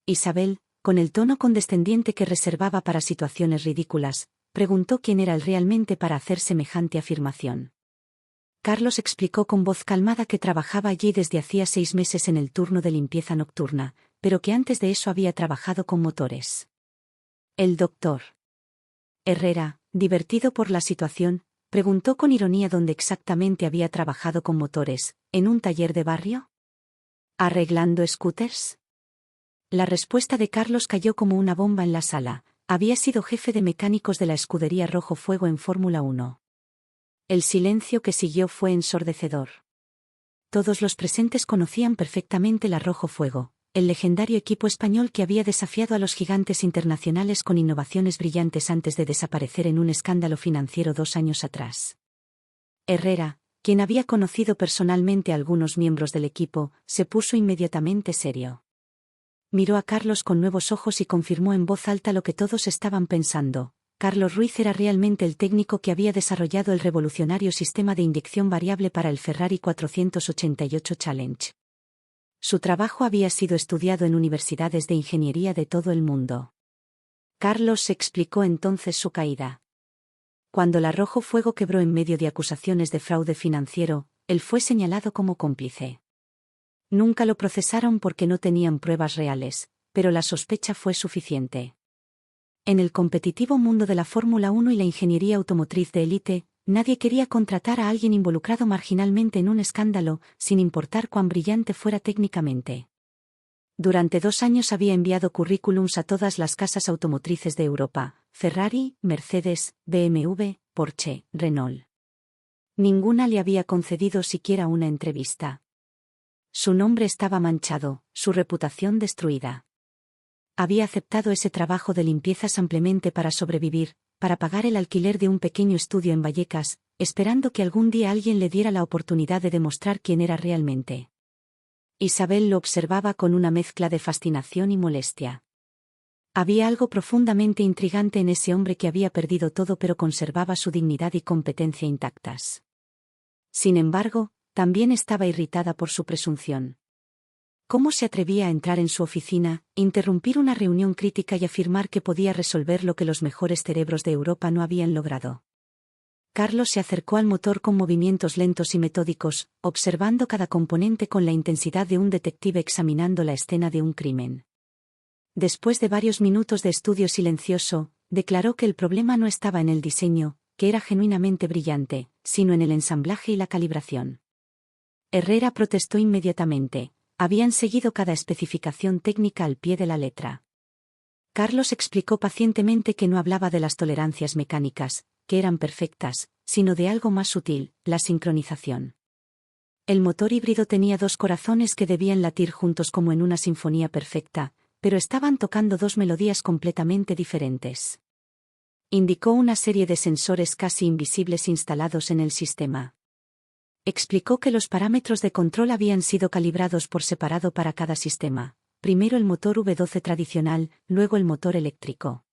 Isabel, con el tono condescendiente que reservaba para situaciones ridículas, preguntó quién era él realmente para hacer semejante afirmación. Carlos explicó con voz calmada que trabajaba allí desde hacía 6 meses en el turno de limpieza nocturna, pero que antes de eso había trabajado con motores. El doctor Herrera, divertido por la situación, preguntó con ironía dónde exactamente había trabajado con motores, ¿en un taller de barrio? ¿Arreglando scooters? La respuesta de Carlos cayó como una bomba en la sala. Había sido jefe de mecánicos de la escudería Rojo Fuego en Fórmula 1. El silencio que siguió fue ensordecedor. Todos los presentes conocían perfectamente la Rojo Fuego, el legendario equipo español que había desafiado a los gigantes internacionales con innovaciones brillantes antes de desaparecer en un escándalo financiero 2 años atrás. Herrera, quien había conocido personalmente a algunos miembros del equipo, se puso inmediatamente serio. Miró a Carlos con nuevos ojos y confirmó en voz alta lo que todos estaban pensando. Carlos Ruiz era realmente el técnico que había desarrollado el revolucionario sistema de inyección variable para el Ferrari 488 Challenge. Su trabajo había sido estudiado en universidades de ingeniería de todo el mundo. Carlos explicó entonces su caída. Cuando la Rojo Fuego quebró en medio de acusaciones de fraude financiero, él fue señalado como cómplice. Nunca lo procesaron porque no tenían pruebas reales, pero la sospecha fue suficiente. En el competitivo mundo de la Fórmula 1 y la ingeniería automotriz de élite, nadie quería contratar a alguien involucrado marginalmente en un escándalo, sin importar cuán brillante fuera técnicamente. Durante 2 años había enviado currículums a todas las casas automotrices de Europa: Ferrari, Mercedes, BMW, Porsche, Renault. Ninguna le había concedido siquiera una entrevista. Su nombre estaba manchado, su reputación destruida. Había aceptado ese trabajo de limpieza simplemente para sobrevivir, para pagar el alquiler de un pequeño estudio en Vallecas, esperando que algún día alguien le diera la oportunidad de demostrar quién era realmente. Isabel lo observaba con una mezcla de fascinación y molestia. Había algo profundamente intrigante en ese hombre que había perdido todo pero conservaba su dignidad y competencia intactas. Sin embargo, también estaba irritada por su presunción. ¿Cómo se atrevía a entrar en su oficina, interrumpir una reunión crítica y afirmar que podía resolver lo que los mejores cerebros de Europa no habían logrado? Carlos se acercó al motor con movimientos lentos y metódicos, observando cada componente con la intensidad de un detective examinando la escena de un crimen. Después de varios minutos de estudio silencioso, declaró que el problema no estaba en el diseño, que era genuinamente brillante, sino en el ensamblaje y la calibración. Herrera protestó inmediatamente. Habían seguido cada especificación técnica al pie de la letra. Carlos explicó pacientemente que no hablaba de las tolerancias mecánicas, que eran perfectas, sino de algo más sutil, la sincronización. El motor híbrido tenía 2 corazones que debían latir juntos como en una sinfonía perfecta, pero estaban tocando 2 melodías completamente diferentes. Indicó una serie de sensores casi invisibles instalados en el sistema. Explicó que los parámetros de control habían sido calibrados por separado para cada sistema, primero el motor V12 tradicional, luego el motor eléctrico.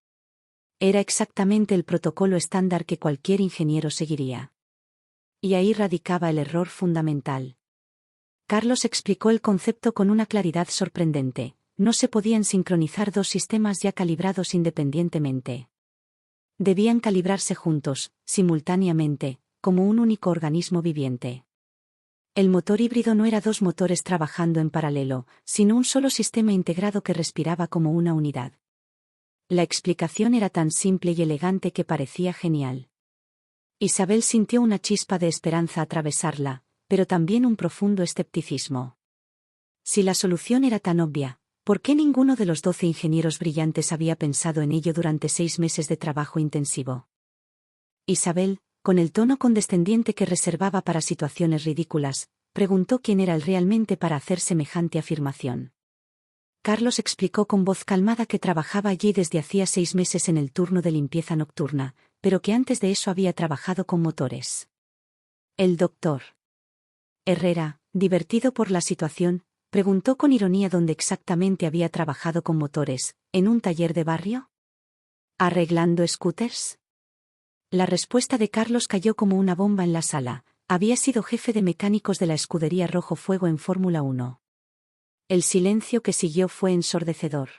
Era exactamente el protocolo estándar que cualquier ingeniero seguiría. Y ahí radicaba el error fundamental. Carlos explicó el concepto con una claridad sorprendente: no se podían sincronizar 2 sistemas ya calibrados independientemente. Debían calibrarse juntos, simultáneamente, como un único organismo viviente. El motor híbrido no era 2 motores trabajando en paralelo, sino un solo sistema integrado que respiraba como una unidad. La explicación era tan simple y elegante que parecía genial. Isabel sintió una chispa de esperanza atravesarla, pero también un profundo escepticismo. Si la solución era tan obvia, ¿por qué ninguno de los 12 ingenieros brillantes había pensado en ello durante 6 meses de trabajo intensivo? Isabel, con el tono condescendiente que reservaba para situaciones ridículas, preguntó quién era él realmente para hacer semejante afirmación. Carlos explicó con voz calmada que trabajaba allí desde hacía 6 meses en el turno de limpieza nocturna, pero que antes de eso había trabajado con motores. El doctor Herrera, divertido por la situación, preguntó con ironía dónde exactamente había trabajado con motores, ¿en un taller de barrio? ¿Arreglando scooters? La respuesta de Carlos cayó como una bomba en la sala. Había sido jefe de mecánicos de la escudería Rojo Fuego en Fórmula 1. El silencio que siguió fue ensordecedor.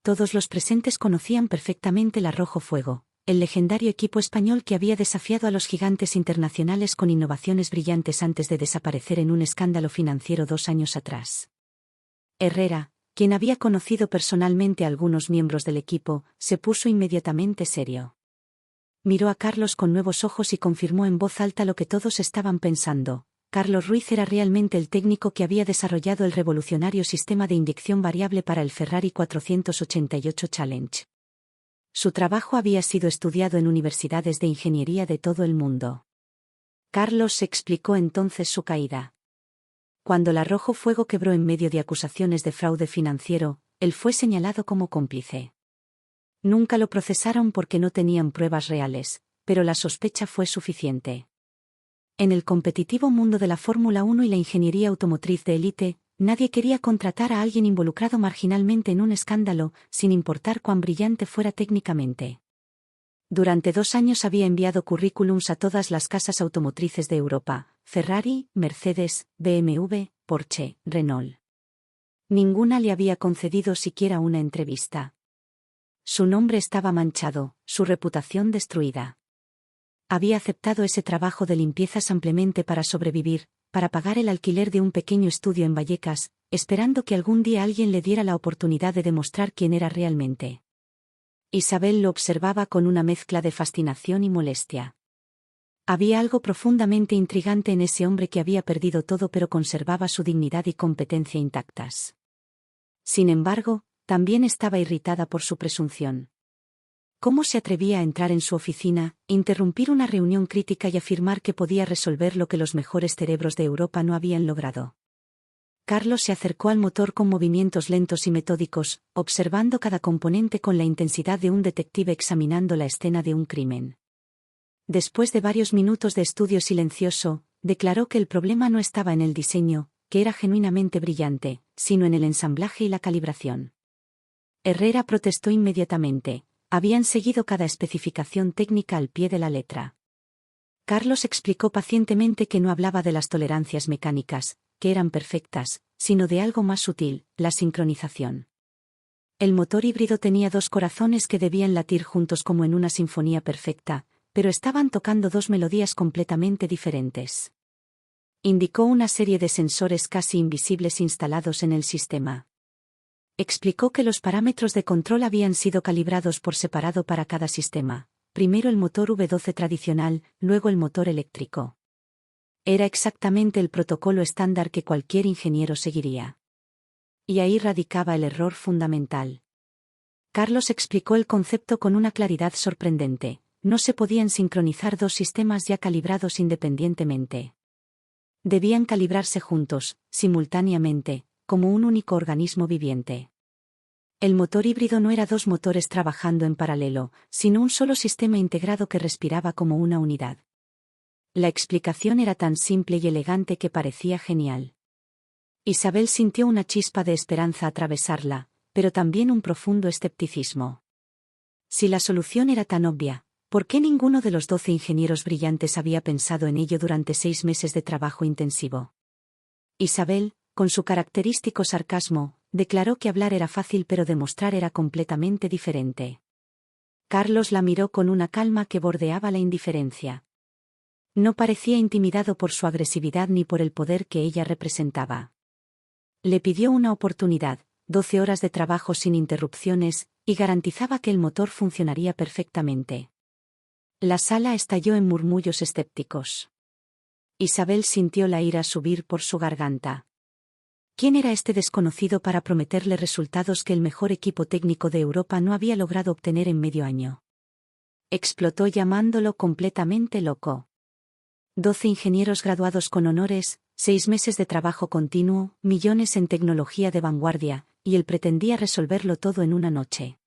Todos los presentes conocían perfectamente el Arrojo Fuego, el legendario equipo español que había desafiado a los gigantes internacionales con innovaciones brillantes antes de desaparecer en un escándalo financiero 2 años atrás. Herrera, quien había conocido personalmente a algunos miembros del equipo, se puso inmediatamente serio. Miró a Carlos con nuevos ojos y confirmó en voz alta lo que todos estaban pensando. Carlos Ruiz era realmente el técnico que había desarrollado el revolucionario sistema de inyección variable para el Ferrari 488 Challenge. Su trabajo había sido estudiado en universidades de ingeniería de todo el mundo. Carlos explicó entonces su caída. Cuando el Arrojo Fuego quebró en medio de acusaciones de fraude financiero, él fue señalado como cómplice. Nunca lo procesaron porque no tenían pruebas reales, pero la sospecha fue suficiente. En el competitivo mundo de la Fórmula 1 y la ingeniería automotriz de élite, nadie quería contratar a alguien involucrado marginalmente en un escándalo, sin importar cuán brillante fuera técnicamente. Durante 2 años había enviado currículums a todas las casas automotrices de Europa: Ferrari, Mercedes, BMW, Porsche, Renault. Ninguna le había concedido siquiera una entrevista. Su nombre estaba manchado, su reputación destruida. Había aceptado ese trabajo de limpieza simplemente para sobrevivir, para pagar el alquiler de un pequeño estudio en Vallecas, esperando que algún día alguien le diera la oportunidad de demostrar quién era realmente. Isabel lo observaba con una mezcla de fascinación y molestia. Había algo profundamente intrigante en ese hombre que había perdido todo pero conservaba su dignidad y competencia intactas. Sin embargo, también estaba irritada por su presunción. ¿Cómo se atrevía a entrar en su oficina, interrumpir una reunión crítica y afirmar que podía resolver lo que los mejores cerebros de Europa no habían logrado? Carlos se acercó al motor con movimientos lentos y metódicos, observando cada componente con la intensidad de un detective examinando la escena de un crimen. Después de varios minutos de estudio silencioso, declaró que el problema no estaba en el diseño, que era genuinamente brillante, sino en el ensamblaje y la calibración. Herrera protestó inmediatamente. Habían seguido cada especificación técnica al pie de la letra. Carlos explicó pacientemente que no hablaba de las tolerancias mecánicas, que eran perfectas, sino de algo más sutil, la sincronización. El motor híbrido tenía 2 corazones que debían latir juntos como en una sinfonía perfecta, pero estaban tocando 2 melodías completamente diferentes. Indicó una serie de sensores casi invisibles instalados en el sistema. Explicó que los parámetros de control habían sido calibrados por separado para cada sistema, primero el motor V12 tradicional, luego el motor eléctrico. Era exactamente el protocolo estándar que cualquier ingeniero seguiría. Y ahí radicaba el error fundamental. Carlos explicó el concepto con una claridad sorprendente: no se podían sincronizar 2 sistemas ya calibrados independientemente. Debían calibrarse juntos, simultáneamente, como un único organismo viviente. El motor híbrido no era 2 motores trabajando en paralelo, sino un solo sistema integrado que respiraba como una unidad. La explicación era tan simple y elegante que parecía genial. Isabel sintió una chispa de esperanza atravesarla, pero también un profundo escepticismo. Si la solución era tan obvia, ¿por qué ninguno de los 12 ingenieros brillantes había pensado en ello durante 6 meses de trabajo intensivo? Isabel, con su característico sarcasmo, declaró que hablar era fácil pero demostrar era completamente diferente. Carlos la miró con una calma que bordeaba la indiferencia. No parecía intimidado por su agresividad ni por el poder que ella representaba. Le pidió una oportunidad, 12 horas de trabajo sin interrupciones, y garantizaba que el motor funcionaría perfectamente. La sala estalló en murmullos escépticos. Isabel sintió la ira subir por su garganta. ¿Quién era este desconocido para prometerle resultados que el mejor equipo técnico de Europa no había logrado obtener en medio año? Explotó llamándolo completamente loco. 12 ingenieros graduados con honores, 6 meses de trabajo continuo, millones en tecnología de vanguardia, y él pretendía resolverlo todo en una noche.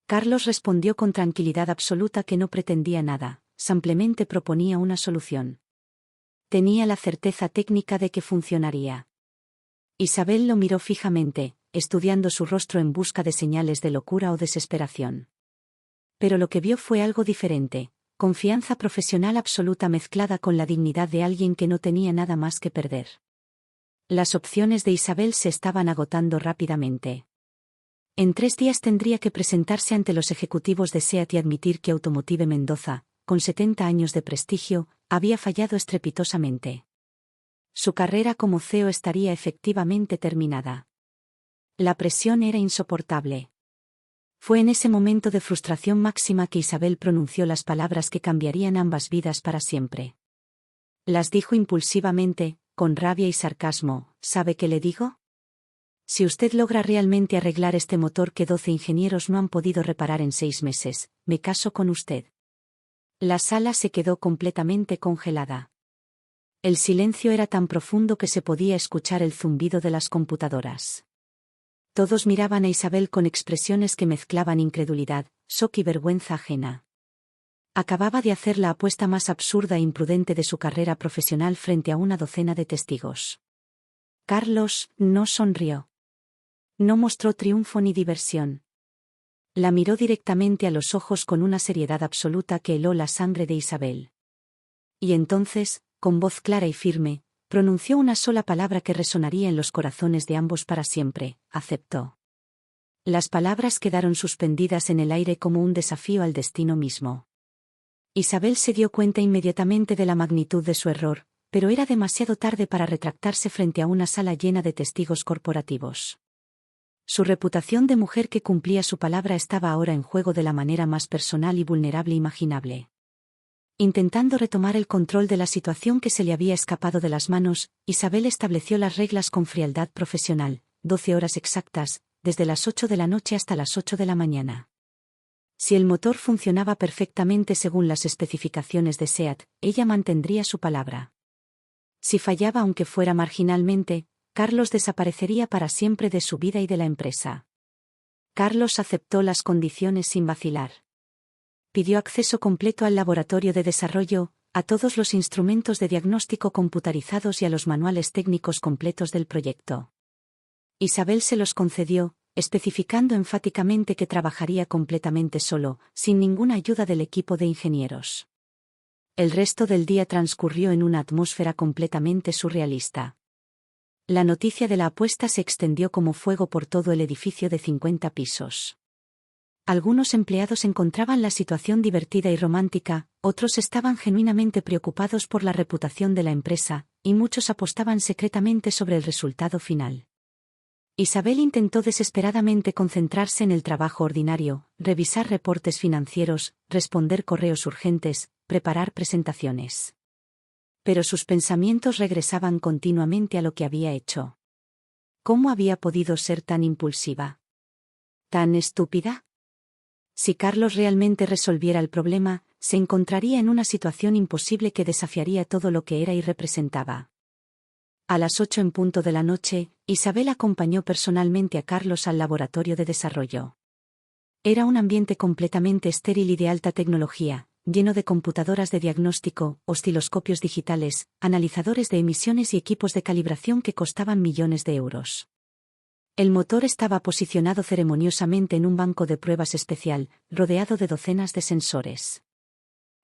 Carlos respondió con tranquilidad absoluta que no pretendía nada, simplemente proponía una solución. Tenía la certeza técnica de que funcionaría. Isabel lo miró fijamente, estudiando su rostro en busca de señales de locura o desesperación. Pero lo que vio fue algo diferente: confianza profesional absoluta mezclada con la dignidad de alguien que no tenía nada más que perder. Las opciones de Isabel se estaban agotando rápidamente. En 3 días tendría que presentarse ante los ejecutivos de SEAT y admitir que Automotive Mendoza, con 70 años de prestigio, había fallado estrepitosamente. Su carrera como CEO estaría efectivamente terminada. La presión era insoportable. Fue en ese momento de frustración máxima que Isabel pronunció las palabras que cambiarían ambas vidas para siempre. Las dijo impulsivamente, con rabia y sarcasmo. ¿Sabe qué le digo? Si usted logra realmente arreglar este motor que 12 ingenieros no han podido reparar en 6 meses, me caso con usted. La sala se quedó completamente congelada. El silencio era tan profundo que se podía escuchar el zumbido de las computadoras. Todos miraban a Isabel con expresiones que mezclaban incredulidad, shock y vergüenza ajena. Acababa de hacer la apuesta más absurda e imprudente de su carrera profesional frente a una docena de testigos. Carlos no sonrió. No mostró triunfo ni diversión. La miró directamente a los ojos con una seriedad absoluta que heló la sangre de Isabel. Y entonces, con voz clara y firme, pronunció una sola palabra que resonaría en los corazones de ambos para siempre: aceptó. Las palabras quedaron suspendidas en el aire como un desafío al destino mismo. Isabel se dio cuenta inmediatamente de la magnitud de su error, pero era demasiado tarde para retractarse frente a una sala llena de testigos corporativos. Su reputación de mujer que cumplía su palabra estaba ahora en juego de la manera más personal y vulnerable imaginable. Intentando retomar el control de la situación que se le había escapado de las manos, Isabel estableció las reglas con frialdad profesional: 12 horas exactas, desde las 8 de la noche hasta las 8 de la mañana. Si el motor funcionaba perfectamente según las especificaciones de SEAT, ella mantendría su palabra. Si fallaba aunque fuera marginalmente, Carlos desaparecería para siempre de su vida y de la empresa. Carlos aceptó las condiciones sin vacilar. Pidió acceso completo al laboratorio de desarrollo, a todos los instrumentos de diagnóstico computarizados y a los manuales técnicos completos del proyecto. Isabel se los concedió, especificando enfáticamente que trabajaría completamente solo, sin ninguna ayuda del equipo de ingenieros. El resto del día transcurrió en una atmósfera completamente surrealista. La noticia de la apuesta se extendió como fuego por todo el edificio de 50 pisos. Algunos empleados encontraban la situación divertida y romántica, otros estaban genuinamente preocupados por la reputación de la empresa, y muchos apostaban secretamente sobre el resultado final. Isabel intentó desesperadamente concentrarse en el trabajo ordinario: revisar reportes financieros, responder correos urgentes, preparar presentaciones. Pero sus pensamientos regresaban continuamente a lo que había hecho. ¿Cómo había podido ser tan impulsiva? ¿Tan estúpida? Si Carlos realmente resolviera el problema, se encontraría en una situación imposible que desafiaría todo lo que era y representaba. A las 8 en punto de la noche, Isabel acompañó personalmente a Carlos al laboratorio de desarrollo. Era un ambiente completamente estéril y de alta tecnología, lleno de computadoras de diagnóstico, osciloscopios digitales, analizadores de emisiones y equipos de calibración que costaban millones de euros. El motor estaba posicionado ceremoniosamente en un banco de pruebas especial, rodeado de docenas de sensores.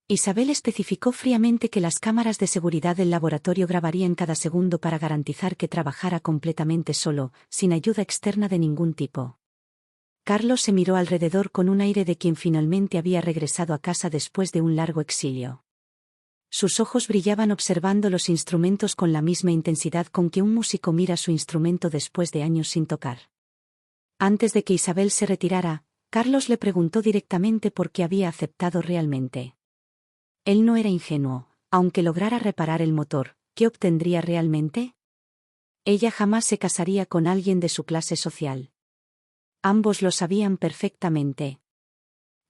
Isabel especificó fríamente que las cámaras de seguridad del laboratorio grabarían cada segundo para garantizar que trabajara completamente solo, sin ayuda externa de ningún tipo. Carlos se miró alrededor con un aire de quien finalmente había regresado a casa después de un largo exilio. Sus ojos brillaban observando los instrumentos con la misma intensidad con que un músico mira su instrumento después de años sin tocar. Antes de que Isabel se retirara, Carlos le preguntó directamente por qué había aceptado realmente. Él no era ingenuo: aunque lograra reparar el motor, ¿qué obtendría realmente? Ella jamás se casaría con alguien de su clase social. Ambos lo sabían perfectamente.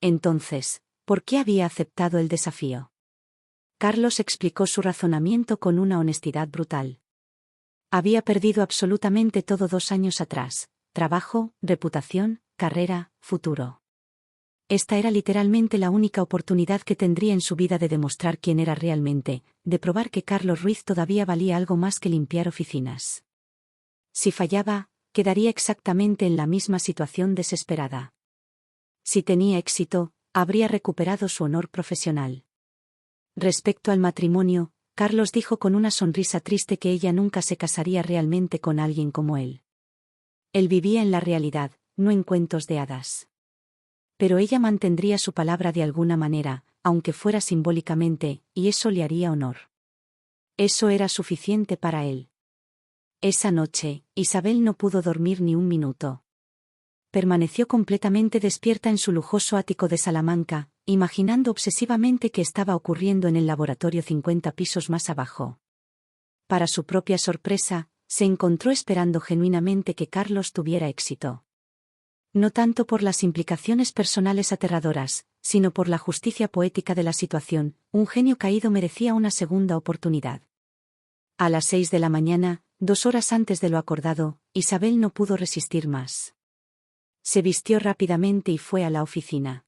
Entonces, ¿por qué había aceptado el desafío? Carlos explicó su razonamiento con una honestidad brutal. Había perdido absolutamente todo 2 años atrás: trabajo, reputación, carrera, futuro. Esta era literalmente la única oportunidad que tendría en su vida de demostrar quién era realmente, de probar que Carlos Ruiz todavía valía algo más que limpiar oficinas. Si fallaba, quedaría exactamente en la misma situación desesperada. Si tenía éxito, habría recuperado su honor profesional. Respecto al matrimonio, Carlos dijo con una sonrisa triste que ella nunca se casaría realmente con alguien como él. Él vivía en la realidad, no en cuentos de hadas. Pero ella mantendría su palabra de alguna manera, aunque fuera simbólicamente, y eso le haría honor. Eso era suficiente para él. Esa noche, Isabel no pudo dormir ni un minuto. Permaneció completamente despierta en su lujoso ático de Salamanca, imaginando obsesivamente qué estaba ocurriendo en el laboratorio 50 pisos más abajo. Para su propia sorpresa, se encontró esperando genuinamente que Carlos tuviera éxito. No tanto por las implicaciones personales aterradoras, sino por la justicia poética de la situación, un genio caído merecía una segunda oportunidad. A las 6 de la mañana, 2 horas antes de lo acordado, Isabel no pudo resistir más. Se vistió rápidamente y fue a la oficina.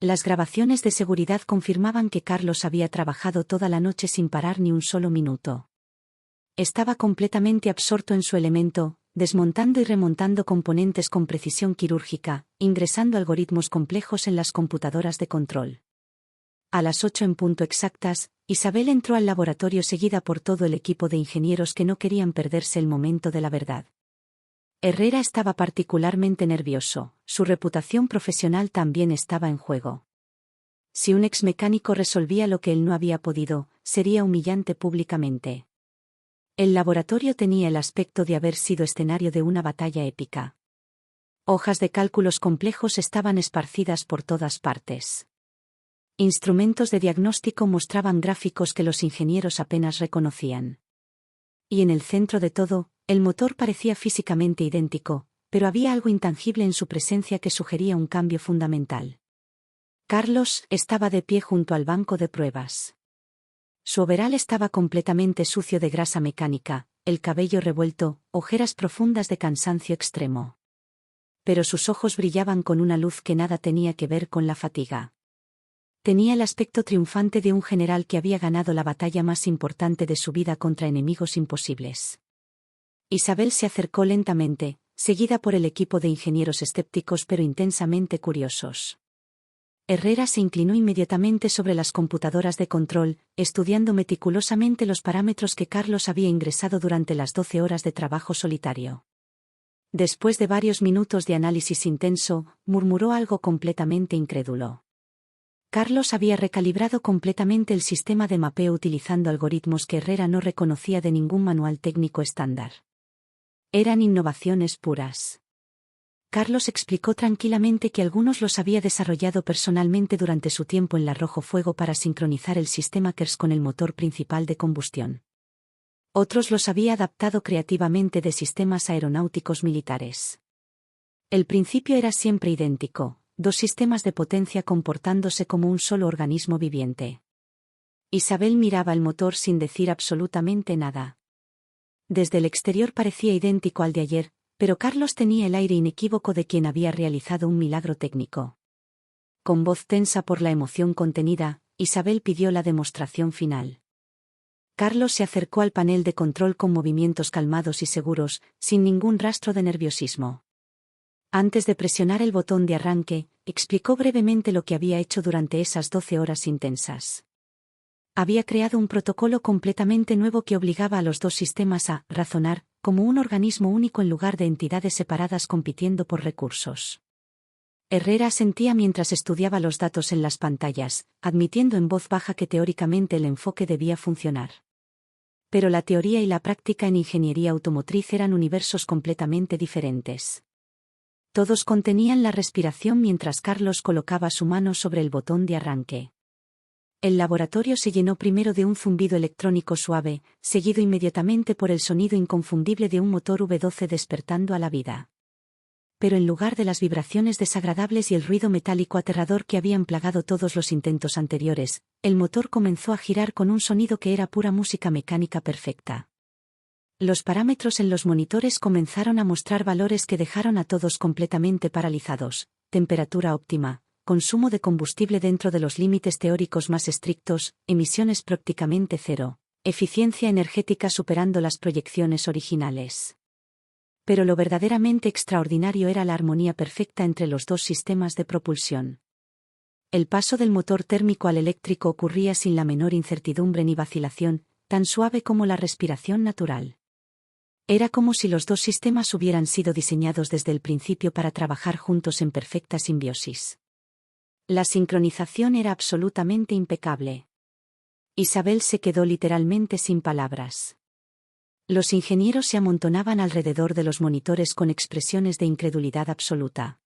Las grabaciones de seguridad confirmaban que Carlos había trabajado toda la noche sin parar ni un solo minuto. Estaba completamente absorto en su elemento, desmontando y remontando componentes con precisión quirúrgica, ingresando algoritmos complejos en las computadoras de control. A las 8 en punto exactas, Isabel entró al laboratorio seguida por todo el equipo de ingenieros que no querían perderse el momento de la verdad. Herrera estaba particularmente nervioso, su reputación profesional también estaba en juego. Si un ex mecánico resolvía lo que él no había podido, sería humillante públicamente. El laboratorio tenía el aspecto de haber sido escenario de una batalla épica. Hojas de cálculos complejos estaban esparcidas por todas partes. Instrumentos de diagnóstico mostraban gráficos que los ingenieros apenas reconocían. Y en el centro de todo, el motor parecía físicamente idéntico, pero había algo intangible en su presencia que sugería un cambio fundamental. Carlos estaba de pie junto al banco de pruebas. Su overal estaba completamente sucio de grasa mecánica, el cabello revuelto, ojeras profundas de cansancio extremo. Pero sus ojos brillaban con una luz que nada tenía que ver con la fatiga. Tenía el aspecto triunfante de un general que había ganado la batalla más importante de su vida contra enemigos imposibles. Isabel se acercó lentamente, seguida por el equipo de ingenieros escépticos pero intensamente curiosos. Herrera se inclinó inmediatamente sobre las computadoras de control, estudiando meticulosamente los parámetros que Carlos había ingresado durante las 12 horas de trabajo solitario. Después de varios minutos de análisis intenso, murmuró algo completamente incrédulo. Carlos había recalibrado completamente el sistema de mapeo utilizando algoritmos que Herrera no reconocía de ningún manual técnico estándar. Eran innovaciones puras. Carlos explicó tranquilamente que algunos los había desarrollado personalmente durante su tiempo en la Rojo Fuego para sincronizar el sistema KERS con el motor principal de combustión. Otros los había adaptado creativamente de sistemas aeronáuticos militares. El principio era siempre idéntico, 2 sistemas de potencia comportándose como un solo organismo viviente. Isabel miraba el motor sin decir absolutamente nada. Desde el exterior parecía idéntico al de ayer, pero Carlos tenía el aire inequívoco de quien había realizado un milagro técnico. Con voz tensa por la emoción contenida, Isabel pidió la demostración final. Carlos se acercó al panel de control con movimientos calmados y seguros, sin ningún rastro de nerviosismo. Antes de presionar el botón de arranque, explicó brevemente lo que había hecho durante esas 12 horas intensas. Había creado un protocolo completamente nuevo que obligaba a los 2 sistemas a razonar, como un organismo único en lugar de entidades separadas compitiendo por recursos. Herrera asentía mientras estudiaba los datos en las pantallas, admitiendo en voz baja que teóricamente el enfoque debía funcionar. Pero la teoría y la práctica en ingeniería automotriz eran universos completamente diferentes. Todos contenían la respiración mientras Carlos colocaba su mano sobre el botón de arranque. El laboratorio se llenó primero de un zumbido electrónico suave, seguido inmediatamente por el sonido inconfundible de un motor V12 despertando a la vida. Pero en lugar de las vibraciones desagradables y el ruido metálico aterrador que habían plagado todos los intentos anteriores, el motor comenzó a girar con un sonido que era pura música mecánica perfecta. Los parámetros en los monitores comenzaron a mostrar valores que dejaron a todos completamente paralizados: temperatura óptima, consumo de combustible dentro de los límites teóricos más estrictos, emisiones prácticamente cero, eficiencia energética superando las proyecciones originales. Pero lo verdaderamente extraordinario era la armonía perfecta entre los 2 sistemas de propulsión. El paso del motor térmico al eléctrico ocurría sin la menor incertidumbre ni vacilación, tan suave como la respiración natural. Era como si los dos sistemas hubieran sido diseñados desde el principio para trabajar juntos en perfecta simbiosis. La sincronización era absolutamente impecable. Isabel se quedó literalmente sin palabras. Los ingenieros se amontonaban alrededor de los monitores con expresiones de incredulidad absoluta.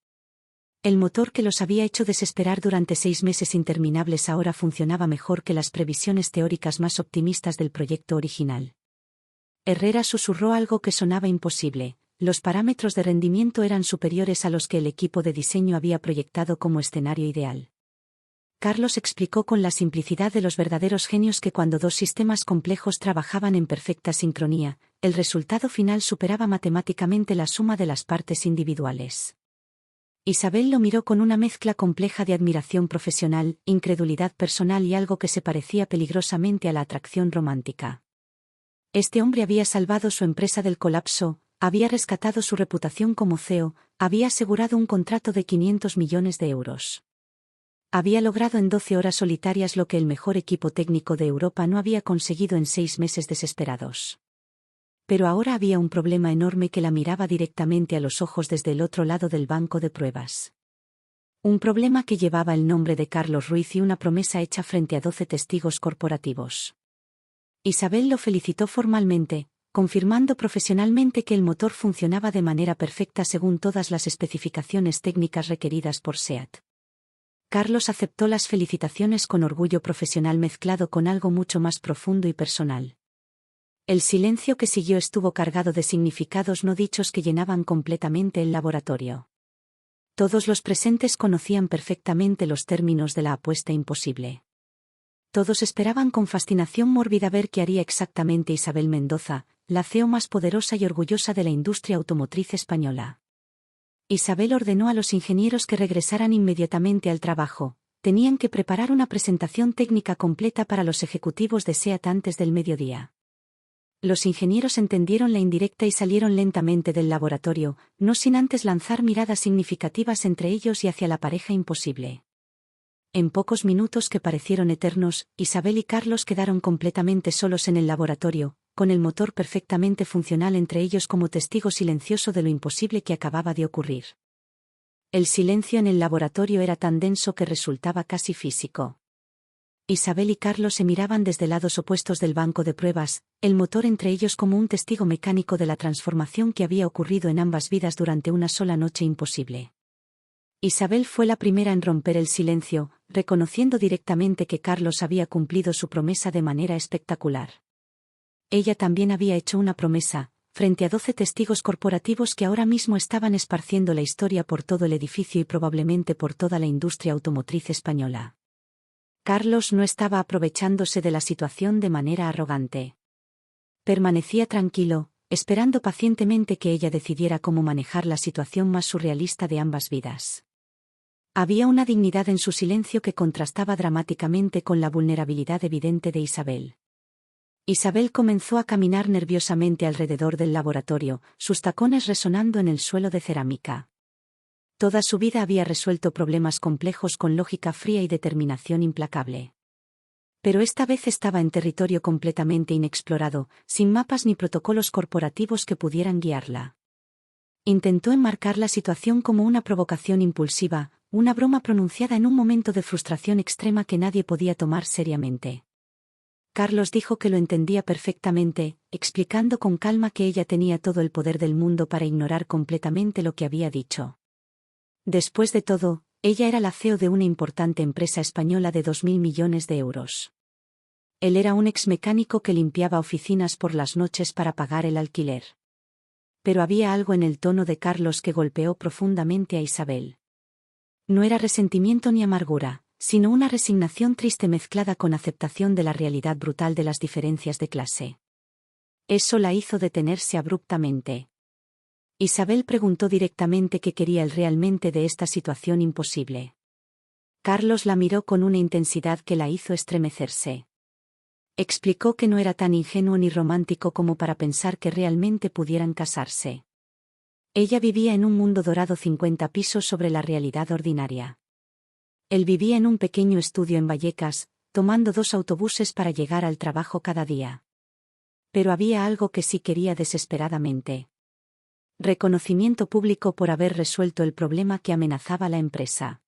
El motor que los había hecho desesperar durante 6 meses interminables ahora funcionaba mejor que las previsiones teóricas más optimistas del proyecto original. Herrera susurró algo que sonaba imposible: los parámetros de rendimiento eran superiores a los que el equipo de diseño había proyectado como escenario ideal. Carlos explicó con la simplicidad de los verdaderos genios que cuando dos sistemas complejos trabajaban en perfecta sincronía, el resultado final superaba matemáticamente la suma de las partes individuales. Isabel lo miró con una mezcla compleja de admiración profesional, incredulidad personal y algo que se parecía peligrosamente a la atracción romántica. Este hombre había salvado su empresa del colapso, había rescatado su reputación como CEO, había asegurado un contrato de 500 millones de euros. Había logrado en 12 horas solitarias lo que el mejor equipo técnico de Europa no había conseguido en 6 meses desesperados. Pero ahora había un problema enorme que la miraba directamente a los ojos desde el otro lado del banco de pruebas. Un problema que llevaba el nombre de Carlos Ruiz y una promesa hecha frente a 12 testigos corporativos. Isabel lo felicitó formalmente, confirmando profesionalmente que el motor funcionaba de manera perfecta según todas las especificaciones técnicas requeridas por SEAT. Carlos aceptó las felicitaciones con orgullo profesional mezclado con algo mucho más profundo y personal. El silencio que siguió estuvo cargado de significados no dichos que llenaban completamente el laboratorio. Todos los presentes conocían perfectamente los términos de la apuesta imposible. Todos esperaban con fascinación mórbida ver qué haría exactamente Isabel Mendoza, la CEO más poderosa y orgullosa de la industria automotriz española. Isabel ordenó a los ingenieros que regresaran inmediatamente al trabajo. Tenían que preparar una presentación técnica completa para los ejecutivos de SEAT antes del mediodía. Los ingenieros entendieron la indirecta y salieron lentamente del laboratorio, no sin antes lanzar miradas significativas entre ellos y hacia la pareja imposible. En pocos minutos que parecieron eternos, Isabel y Carlos quedaron completamente solos en el laboratorio, con el motor perfectamente funcional entre ellos como testigo silencioso de lo imposible que acababa de ocurrir. El silencio en el laboratorio era tan denso que resultaba casi físico. Isabel y Carlos se miraban desde lados opuestos del banco de pruebas, el motor entre ellos como un testigo mecánico de la transformación que había ocurrido en ambas vidas durante una sola noche imposible. Isabel fue la primera en romper el silencio, reconociendo directamente que Carlos había cumplido su promesa de manera espectacular. Ella también había hecho una promesa, frente a 12 testigos corporativos que ahora mismo estaban esparciendo la historia por todo el edificio y probablemente por toda la industria automotriz española. Carlos no estaba aprovechándose de la situación de manera arrogante. Permanecía tranquilo, esperando pacientemente que ella decidiera cómo manejar la situación más surrealista de ambas vidas. Había una dignidad en su silencio que contrastaba dramáticamente con la vulnerabilidad evidente de Isabel. Isabel comenzó a caminar nerviosamente alrededor del laboratorio, sus tacones resonando en el suelo de cerámica. Toda su vida había resuelto problemas complejos con lógica fría y determinación implacable. Pero esta vez estaba en territorio completamente inexplorado, sin mapas ni protocolos corporativos que pudieran guiarla. Intentó enmarcar la situación como una provocación impulsiva, una broma pronunciada en un momento de frustración extrema que nadie podía tomar seriamente. Carlos dijo que lo entendía perfectamente, explicando con calma que ella tenía todo el poder del mundo para ignorar completamente lo que había dicho. Después de todo, ella era la CEO de una importante empresa española de 2.000 millones de euros. Él era un exmecánico que limpiaba oficinas por las noches para pagar el alquiler. Pero había algo en el tono de Carlos que golpeó profundamente a Isabel. No era resentimiento ni amargura, sino una resignación triste mezclada con aceptación de la realidad brutal de las diferencias de clase. Eso la hizo detenerse abruptamente. Isabel preguntó directamente qué quería él realmente de esta situación imposible. Carlos la miró con una intensidad que la hizo estremecerse. Explicó que no era tan ingenuo ni romántico como para pensar que realmente pudieran casarse. Ella vivía en un mundo dorado 50 pisos sobre la realidad ordinaria. Él vivía en un pequeño estudio en Vallecas, tomando 2 autobuses para llegar al trabajo cada día. Pero había algo que sí quería desesperadamente. Reconocimiento público por haber resuelto el problema que amenazaba la empresa.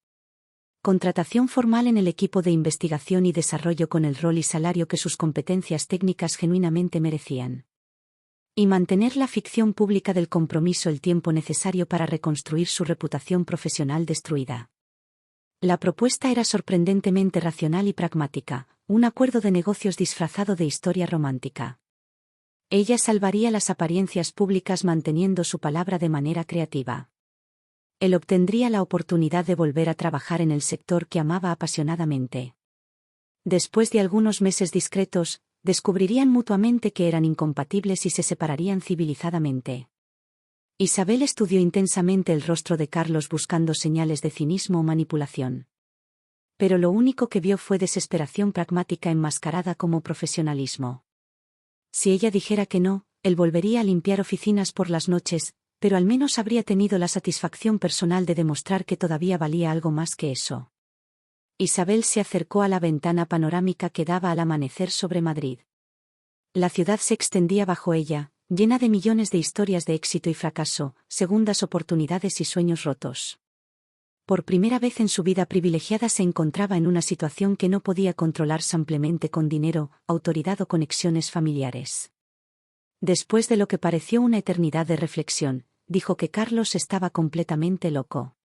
Contratación formal en el equipo de investigación y desarrollo con el rol y salario que sus competencias técnicas genuinamente merecían. Y mantener la ficción pública del compromiso el tiempo necesario para reconstruir su reputación profesional destruida. La propuesta era sorprendentemente racional y pragmática, un acuerdo de negocios disfrazado de historia romántica. Ella salvaría las apariencias públicas manteniendo su palabra de manera creativa. Él obtendría la oportunidad de volver a trabajar en el sector que amaba apasionadamente. Después de algunos meses discretos, descubrirían mutuamente que eran incompatibles y se separarían civilizadamente. Isabel estudió intensamente el rostro de Carlos buscando señales de cinismo o manipulación. Pero lo único que vio fue desesperación pragmática enmascarada como profesionalismo. Si ella dijera que no, él volvería a limpiar oficinas por las noches, pero al menos habría tenido la satisfacción personal de demostrar que todavía valía algo más que eso. Isabel se acercó a la ventana panorámica que daba al amanecer sobre Madrid. La ciudad se extendía bajo ella, llena de millones de historias de éxito y fracaso, segundas oportunidades y sueños rotos. Por primera vez en su vida privilegiada se encontraba en una situación que no podía controlar simplemente con dinero, autoridad o conexiones familiares. Después de lo que pareció una eternidad de reflexión, dijo que Carlos estaba completamente loco.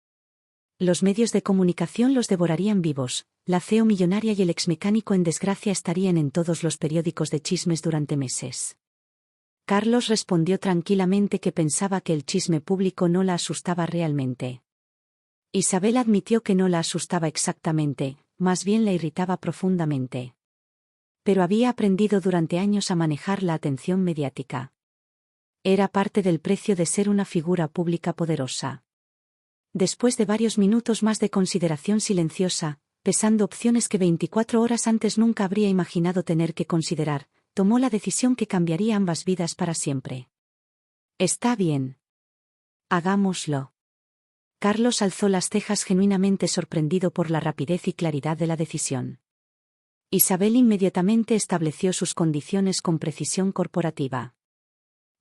Los medios de comunicación los devorarían vivos, la CEO millonaria y el exmecánico en desgracia estarían en todos los periódicos de chismes durante meses. Carlos respondió tranquilamente que pensaba que el chisme público no la asustaba realmente. Isabel admitió que no la asustaba exactamente, más bien la irritaba profundamente. Pero había aprendido durante años a manejar la atención mediática. Era parte del precio de ser una figura pública poderosa. Después de varios minutos más de consideración silenciosa, pesando opciones que 24 horas antes nunca habría imaginado tener que considerar, tomó la decisión que cambiaría ambas vidas para siempre. Está bien. Hagámoslo. Carlos alzó las cejas genuinamente sorprendido por la rapidez y claridad de la decisión. Isabel inmediatamente estableció sus condiciones con precisión corporativa.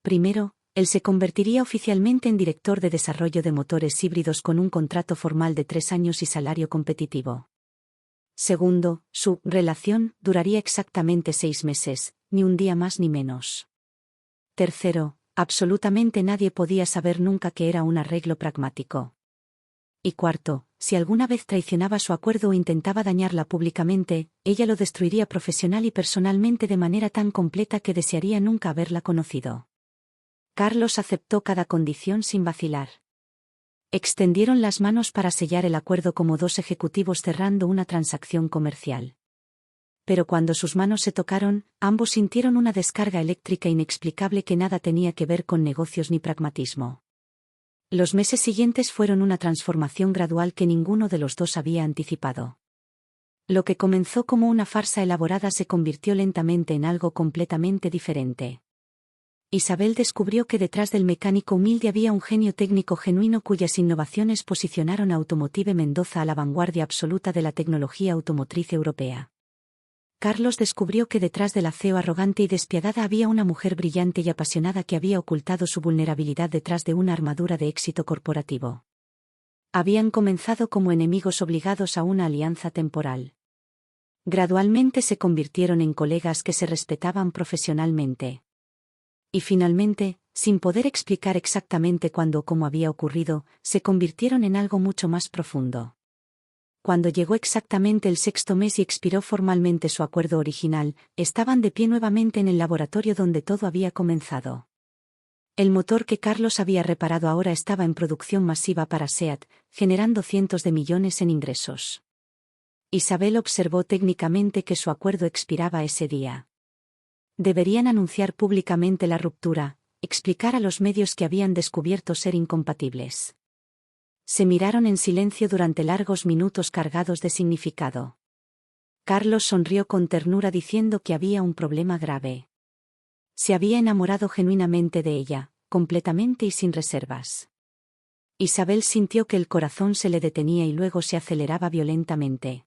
Primero, él se convertiría oficialmente en director de desarrollo de motores híbridos con un contrato formal de 3 años y salario competitivo. Segundo, su relación duraría exactamente 6 meses, ni un día más ni menos. Tercero, absolutamente nadie podía saber nunca que era un arreglo pragmático. Y cuarto, si alguna vez traicionaba su acuerdo o intentaba dañarla públicamente, ella lo destruiría profesional y personalmente de manera tan completa que desearía nunca haberla conocido. Carlos aceptó cada condición sin vacilar. Extendieron las manos para sellar el acuerdo como 2 ejecutivos cerrando una transacción comercial. Pero cuando sus manos se tocaron, ambos sintieron una descarga eléctrica inexplicable que nada tenía que ver con negocios ni pragmatismo. Los meses siguientes fueron una transformación gradual que ninguno de los dos había anticipado. Lo que comenzó como una farsa elaborada se convirtió lentamente en algo completamente diferente. Isabel descubrió que detrás del mecánico humilde había un genio técnico genuino cuyas innovaciones posicionaron a Automotive Mendoza a la vanguardia absoluta de la tecnología automotriz europea. Carlos descubrió que detrás de la CEO arrogante y despiadada había una mujer brillante y apasionada que había ocultado su vulnerabilidad detrás de una armadura de éxito corporativo. Habían comenzado como enemigos obligados a una alianza temporal. Gradualmente se convirtieron en colegas que se respetaban profesionalmente. Y finalmente, sin poder explicar exactamente cuándo o cómo había ocurrido, se convirtieron en algo mucho más profundo. Cuando llegó exactamente el 6º mes y expiró formalmente su acuerdo original, estaban de pie nuevamente en el laboratorio donde todo había comenzado. El motor que Carlos había reparado ahora estaba en producción masiva para SEAT, generando cientos de millones en ingresos. Isabel observó técnicamente que su acuerdo expiraba ese día. Deberían anunciar públicamente la ruptura, explicar a los medios que habían descubierto ser incompatibles. Se miraron en silencio durante largos minutos cargados de significado. Carlos sonrió con ternura diciendo que había un problema grave. Se había enamorado genuinamente de ella, completamente y sin reservas. Isabel sintió que el corazón se le detenía y luego se aceleraba violentamente.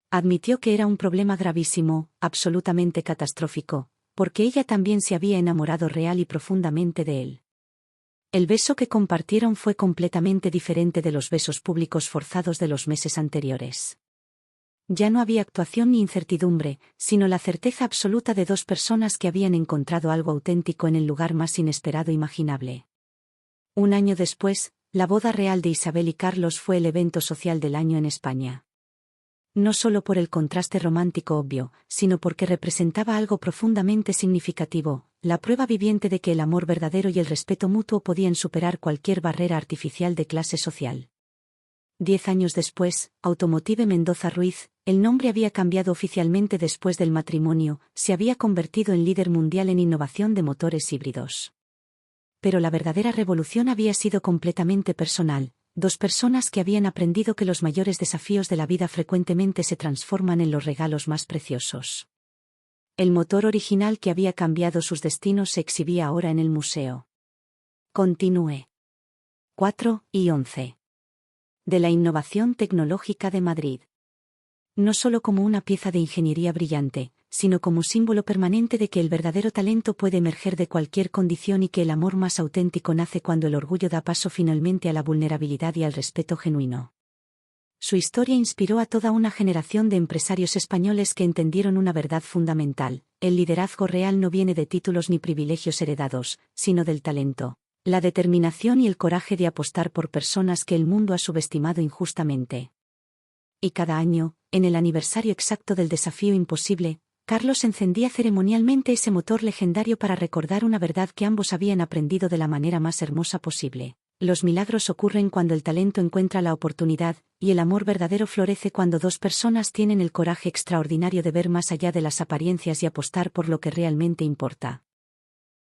Admitió que era un problema gravísimo, absolutamente catastrófico, porque ella también se había enamorado real y profundamente de él. El beso que compartieron fue completamente diferente de los besos públicos forzados de los meses anteriores. Ya no había actuación ni incertidumbre, sino la certeza absoluta de dos personas que habían encontrado algo auténtico en el lugar más inesperado imaginable. Un año después, la boda real de Isabel y Carlos fue el evento social del año en España. No solo por el contraste romántico obvio, sino porque representaba algo profundamente significativo, la prueba viviente de que el amor verdadero y el respeto mutuo podían superar cualquier barrera artificial de clase social. 10 años después, Automotive Mendoza Ruiz, el nombre había cambiado oficialmente después del matrimonio, se había convertido en líder mundial en innovación de motores híbridos. Pero la verdadera revolución había sido completamente personal. Dos personas que habían aprendido que los mayores desafíos de la vida frecuentemente se transforman en los regalos más preciosos. El motor original que había cambiado sus destinos se exhibía ahora en el museo. Continúe. 4 y 11. De la innovación tecnológica de Madrid. No solo como una pieza de ingeniería brillante, sino como símbolo permanente de que el verdadero talento puede emerger de cualquier condición y que el amor más auténtico nace cuando el orgullo da paso finalmente a la vulnerabilidad y al respeto genuino. Su historia inspiró a toda una generación de empresarios españoles que entendieron una verdad fundamental: el liderazgo real no viene de títulos ni privilegios heredados, sino del talento, la determinación y el coraje de apostar por personas que el mundo ha subestimado injustamente. Y cada año, en el aniversario exacto del desafío imposible, Carlos encendía ceremonialmente ese motor legendario para recordar una verdad que ambos habían aprendido de la manera más hermosa posible: los milagros ocurren cuando el talento encuentra la oportunidad, y el amor verdadero florece cuando dos personas tienen el coraje extraordinario de ver más allá de las apariencias y apostar por lo que realmente importa.